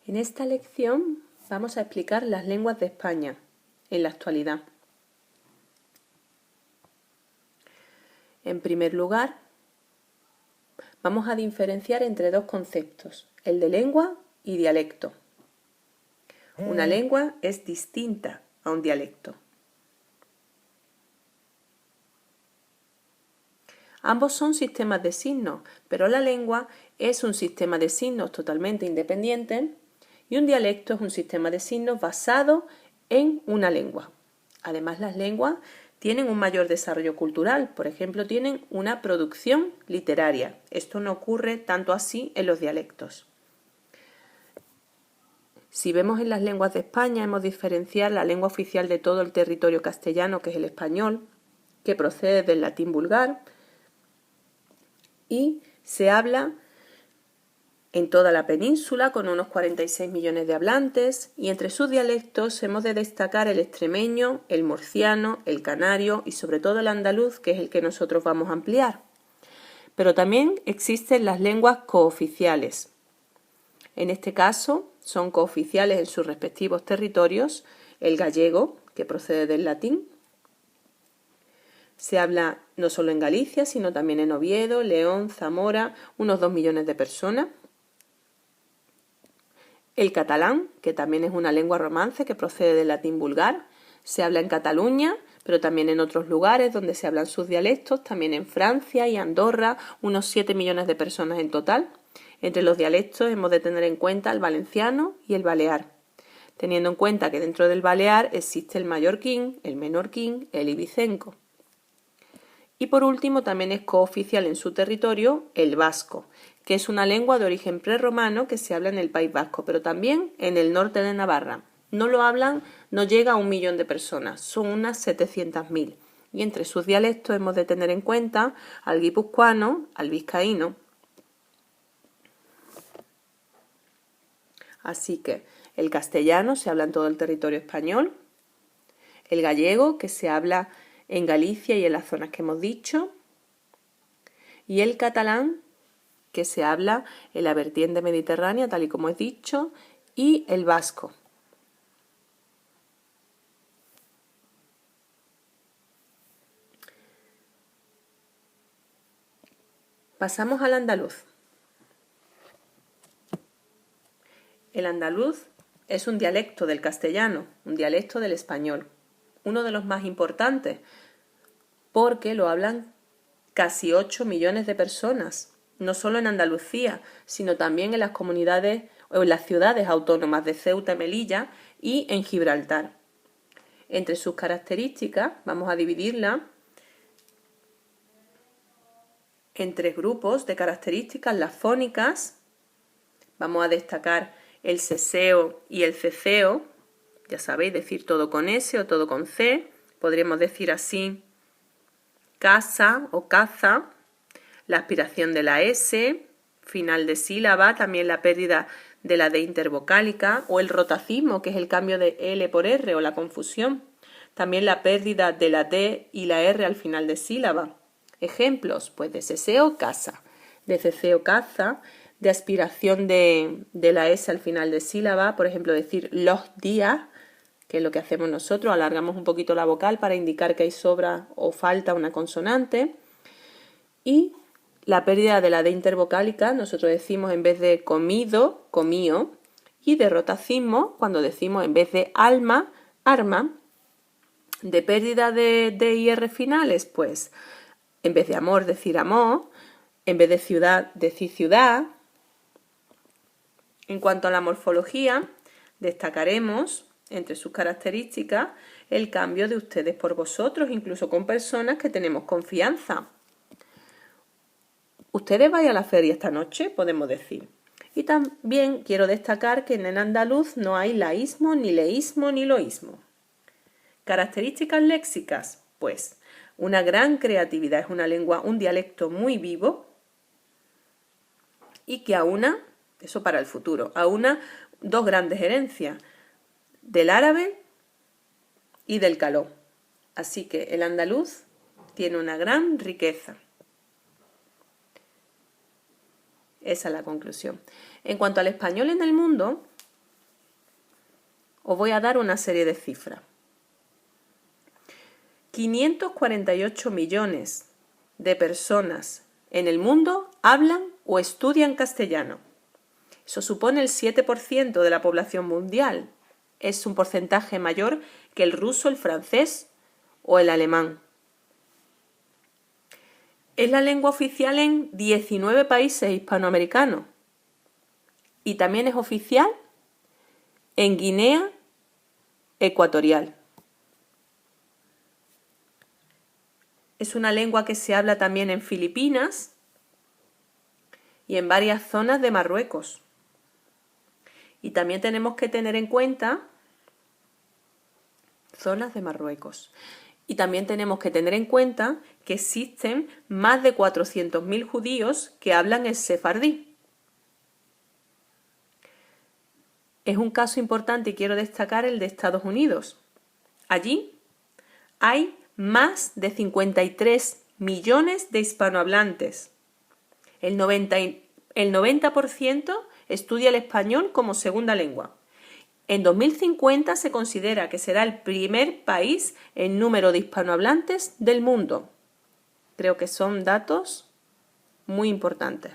En esta lección vamos a explicar las lenguas de España en la actualidad. En primer lugar, vamos a diferenciar entre dos conceptos, el de lengua y dialecto. Una lengua es distinta a un dialecto. Ambos son sistemas de signos, pero la lengua es un sistema de signos totalmente independiente y un dialecto es un sistema de signos basado en una lengua. Además, las lenguas tienen un mayor desarrollo cultural, por ejemplo, tienen una producción literaria. Esto no ocurre tanto así en los dialectos. Si vemos en las lenguas de España, hemos de diferenciar la lengua oficial de todo el territorio castellano, que es el español, que procede del latín vulgar, y se habla en toda la península con unos 46 millones de hablantes, y entre sus dialectos hemos de destacar el extremeño, el murciano, el canario y sobre todo el andaluz, que es el que nosotros vamos a ampliar. Pero también existen las lenguas cooficiales. En este caso son cooficiales en sus respectivos territorios el gallego, que procede del latín. Se habla no solo en Galicia, sino también en Oviedo, León, Zamora, unos 2 millones de personas. El catalán, que también es una lengua romance que procede del latín vulgar, se habla en Cataluña, pero también en otros lugares donde se hablan sus dialectos, también en Francia y Andorra, unos 7 millones de personas en total. Entre los dialectos hemos de tener en cuenta el valenciano y el balear, teniendo en cuenta que dentro del balear existe el mallorquín, el menorquín, el ibicenco. Y por último también es cooficial en su territorio el vasco, que es una lengua de origen prerromano que se habla en el País Vasco, pero también en el norte de Navarra. No lo hablan, no llega a 1 millón de personas, son unas 700.000. Y entre sus dialectos hemos de tener en cuenta al guipuzcoano, al vizcaíno. Así que el castellano se habla en todo el territorio español, el gallego, que se habla en Galicia y en las zonas que hemos dicho, y el catalán, que se habla en la vertiente mediterránea, tal y como he dicho, y el vasco. Pasamos al andaluz. El andaluz es un dialecto del castellano, un dialecto del español, uno de los más importantes, porque lo hablan casi 8 millones de personas, no solo en Andalucía, sino también en las comunidades o en las ciudades autónomas de Ceuta y Melilla y en Gibraltar. Entre sus características vamos a dividirla en 3 grupos de características, las fónicas. Vamos a destacar el seseo y el ceceo, ya sabéis, decir todo con S o todo con C, podríamos decir así casa o caza, la aspiración de la S, final de sílaba, también la pérdida de la D intervocálica o el rotacismo, que es el cambio de L por R o la confusión, también la pérdida de la D y la R al final de sílaba. Ejemplos, pues de seseo, casa, de ceceo, caza, de aspiración de la S al final de sílaba, por ejemplo, decir los días, que es lo que hacemos nosotros, alargamos un poquito la vocal para indicar que hay sobra o falta una consonante. Y la pérdida de la D intervocálica, nosotros decimos en vez de comido, comío, y de rotacismo, cuando decimos en vez de alma, arma. De pérdida de D y R finales, pues en vez de amor decir amor, en vez de ciudad decir ciudad. En cuanto a la morfología, destacaremos entre sus características el cambio de ustedes por vosotros, incluso con personas que tenemos confianza. ¿Ustedes vais a la feria esta noche? Podemos decir. Y también quiero destacar que en el andaluz no hay laísmo, ni leísmo, ni loísmo. Características léxicas, pues una gran creatividad, es una lengua, un dialecto muy vivo y que aúna, eso para el futuro, aúna 2 grandes herencias, del árabe y del caló. Así que el andaluz tiene una gran riqueza. Esa es la conclusión. En cuanto al español en el mundo, os voy a dar una serie de cifras. 548 millones de personas en el mundo hablan o estudian castellano. Eso supone el 7% de la población mundial. Es un porcentaje mayor que el ruso, el francés o el alemán. Es la lengua oficial en 19 países hispanoamericanos y también es oficial en Guinea Ecuatorial. Es una lengua que se habla también en Filipinas y en varias zonas de Marruecos. Y también tenemos que tener en cuenta zonas de Marruecos. Y también tenemos que tener en cuenta que existen más de 400.000 judíos que hablan el sefardí. Es un caso importante y quiero destacar el de Estados Unidos. Allí hay más de 53 millones de hispanohablantes. El 90% estudia el español como segunda lengua. En 2050 se considera que será el primer país en número de hispanohablantes del mundo. Creo que son datos muy importantes.